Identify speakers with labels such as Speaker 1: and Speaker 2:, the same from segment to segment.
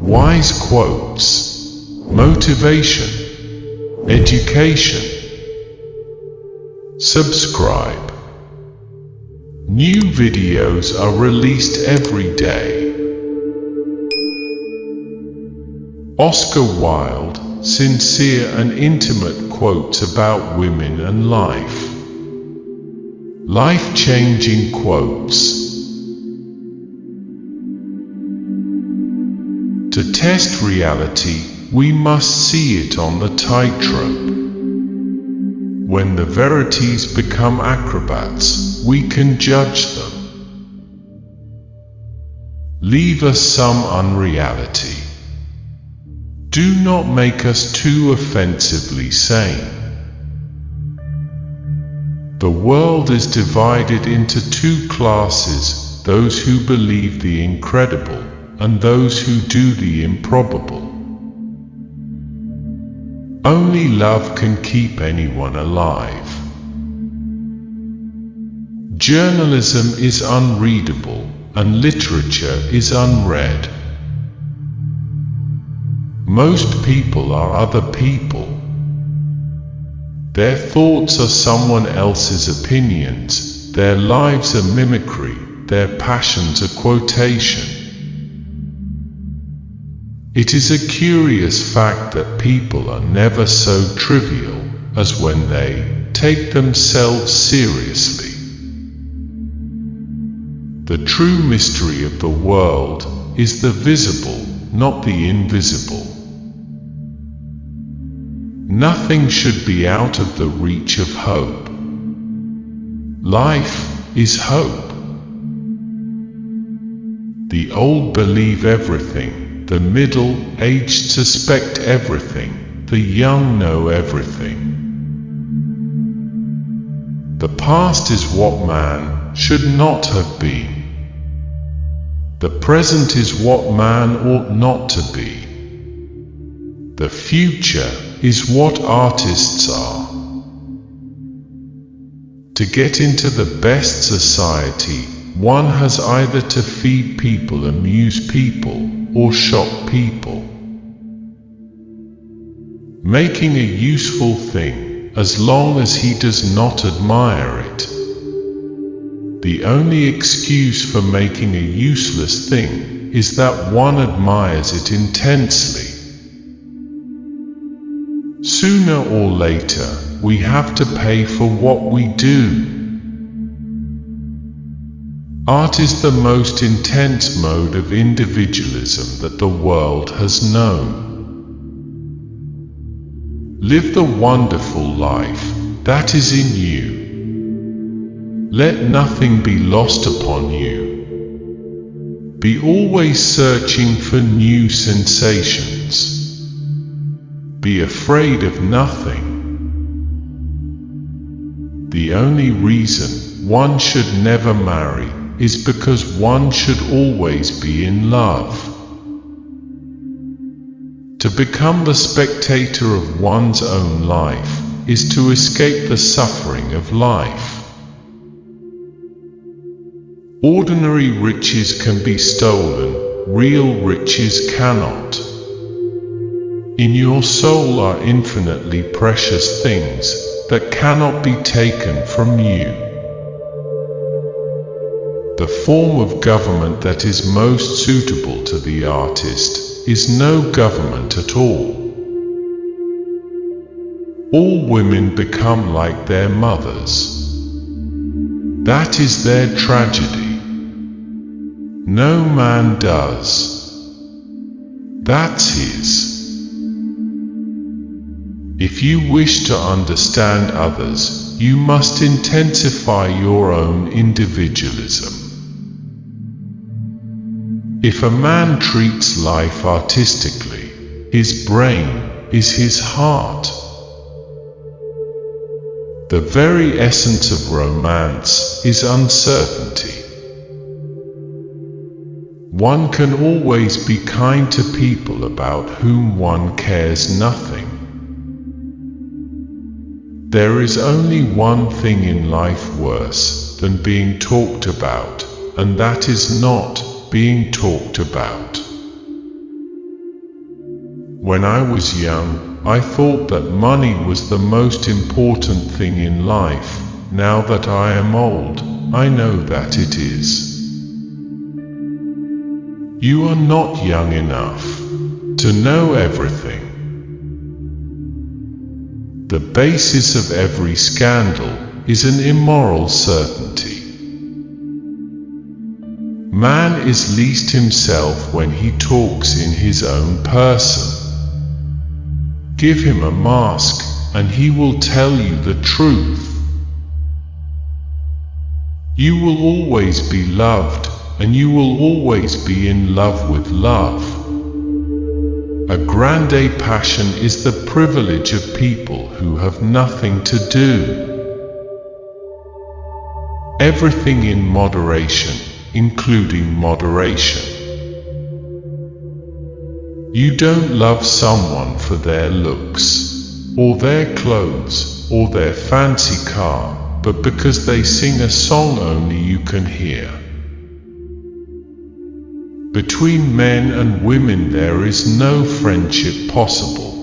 Speaker 1: wise quotes, motivation, education. Subscribe. New videos are released every day. Oscar Wilde, sincere and intimate quotes about women and life. Life-changing quotes. To test reality, we must see it on the tightrope. When the verities become acrobats, we can judge them. Leave us some unreality. Do not make us too offensively sane. The world is divided into two classes, those who believe the incredible and those who do the improbable. Only love can keep anyone alive. Journalism is unreadable and literature is unread. Most people are other people. Their thoughts are someone else's opinions, their lives are mimicry, their passions a quotation. It is a curious fact that people are never so trivial as when they take themselves seriously. The true mystery of the world is the visible, not the invisible. Nothing should be out of the reach of hope. Life is hope. The old believe everything. The middle-aged suspect everything, the young know everything. The past is what man should not have been. The present is what man ought not to be. The future is what artists are. To get into the best society, one has either to feed people, amuse people, or shock people. Making a useful thing, as long as he does not admire it. The only excuse for making a useless thing is that one admires it intensely. Sooner or later, we have to pay for what we do. Art is the most intense mode of individualism that the world has known. Live the wonderful life that is in you. Let nothing be lost upon you. Be always searching for new sensations. Be afraid of nothing. The only reason one should never marry is because one should always be in love. To become the spectator of one's own life is to escape the suffering of life. Ordinary riches can be stolen, real riches cannot. In your soul are infinitely precious things that cannot be taken from you. The form of government that is most suitable to the artist is no government at all. All women become like their mothers. That is their tragedy. No man does. That's his. If you wish to understand others, you must intensify your own individualism. If a man treats life artistically, his brain is his heart. The very essence of romance is uncertainty. One can always be kind to people about whom one cares nothing. There is only one thing in life worse than being talked about, and that is not being talked about. When I was young, I thought that money was the most important thing in life. Now that I am old, I know that it is. You are not young enough to know everything. The basis of every scandal is an immoral certainty. Man is least himself when he talks in his own person. Give him a mask, and he will tell you the truth. You will always be loved, and you will always be in love with love. A grande passion is the privilege of people who have nothing to do. Everything in moderation, including moderation. You don't love someone for their looks, or their clothes, or their fancy car, but because they sing a song only you can hear. Between men and women there is no friendship possible.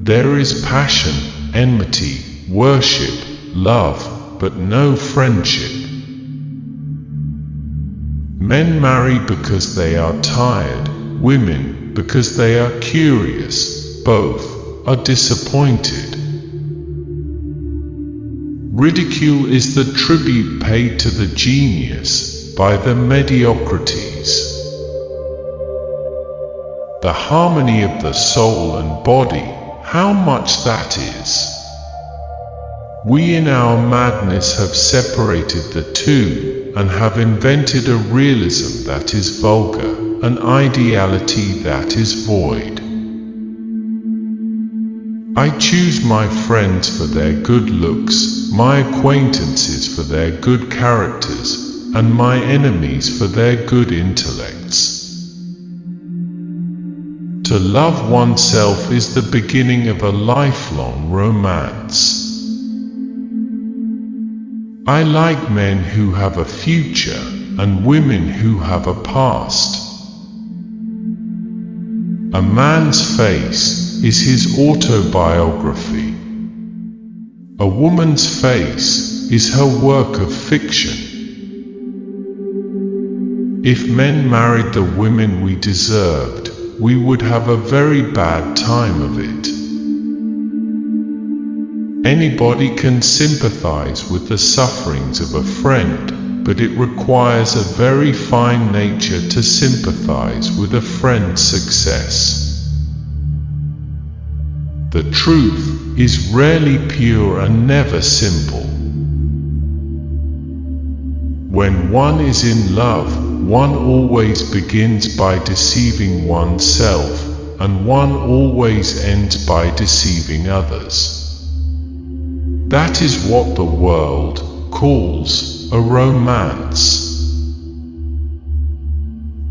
Speaker 1: There is passion, enmity, worship, love, but no friendship. Men marry because they are tired, women because they are curious, both are disappointed. Ridicule is the tribute paid to the genius by the mediocrities. The harmony of the soul and body, how much that is. We in our madness have separated the two and have invented a realism that is vulgar, an ideality that is void. I choose my friends for their good looks, my acquaintances for their good characters, and my enemies for their good intellects. To love oneself is the beginning of a lifelong romance. I like men who have a future and women who have a past. A man's face is his autobiography. A woman's face is her work of fiction. If men married the women we deserved, we would have a very bad time of it. Anybody can sympathize with the sufferings of a friend, but it requires a very fine nature to sympathize with a friend's success. The truth is rarely pure and never simple. When one is in love, one always begins by deceiving oneself, and one always ends by deceiving others. That is what the world calls a romance.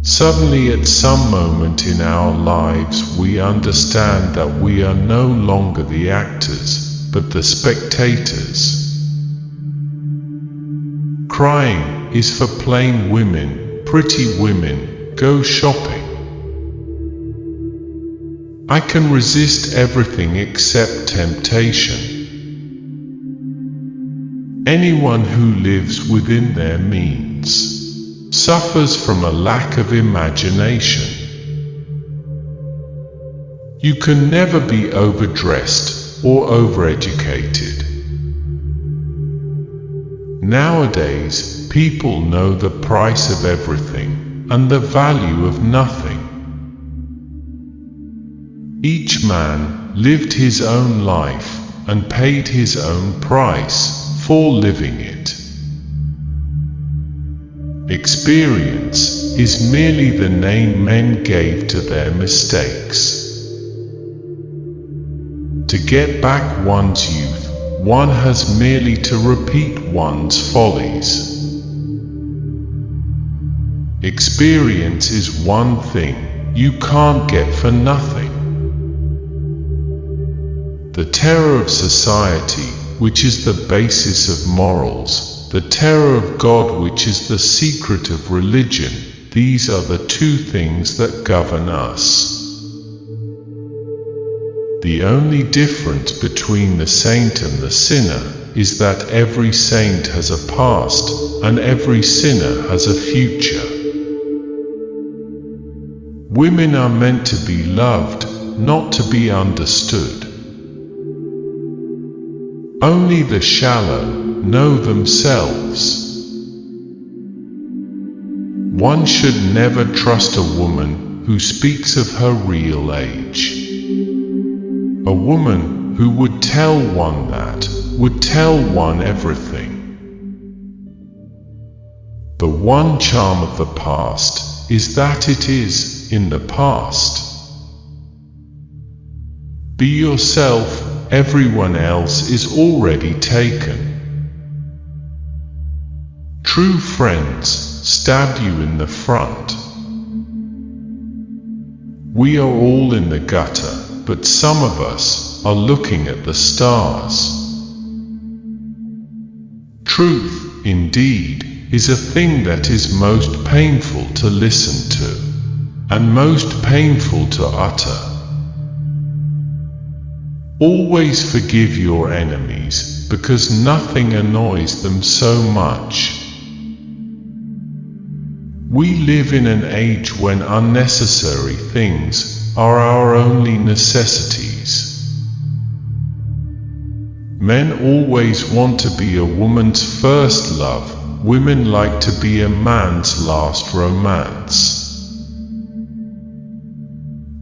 Speaker 1: Suddenly at some moment in our lives we understand that we are no longer the actors, but the spectators. Crying is for plain women, pretty women, go shopping. I can resist everything except temptation. Anyone who lives within their means suffers from a lack of imagination. You can never be overdressed or overeducated. Nowadays, people know the price of everything and the value of nothing. Each man lived his own life and paid his own price for living it. Experience is merely the name men gave to their mistakes. To get back one's youth, one has merely to repeat one's follies. Experience is one thing you can't get for nothing. The terror of society, which is the basis of morals, the terror of God, which is the secret of religion, these are the two things that govern us. The only difference between the saint and the sinner is that every saint has a past and every sinner has a future. Women are meant to be loved, not to be understood. Only the shallow know themselves. One should never trust a woman who speaks of her real age. A woman who would tell one that would tell one everything. The one charm of the past is that it is in the past. Be yourself, everyone else is already taken. True friends stabbed you in the front. We are all in the gutter, but some of us are looking at the stars. Truth, indeed, is a thing that is most painful to listen to, and most painful to utter. Always forgive your enemies, because nothing annoys them so much. We live in an age when unnecessary things are our only necessities. Men always want to be a woman's first love, women like to be a man's last romance.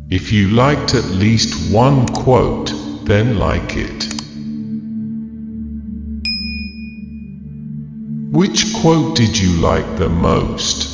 Speaker 1: If you liked at least one quote, then like it. Which quote did you like the most?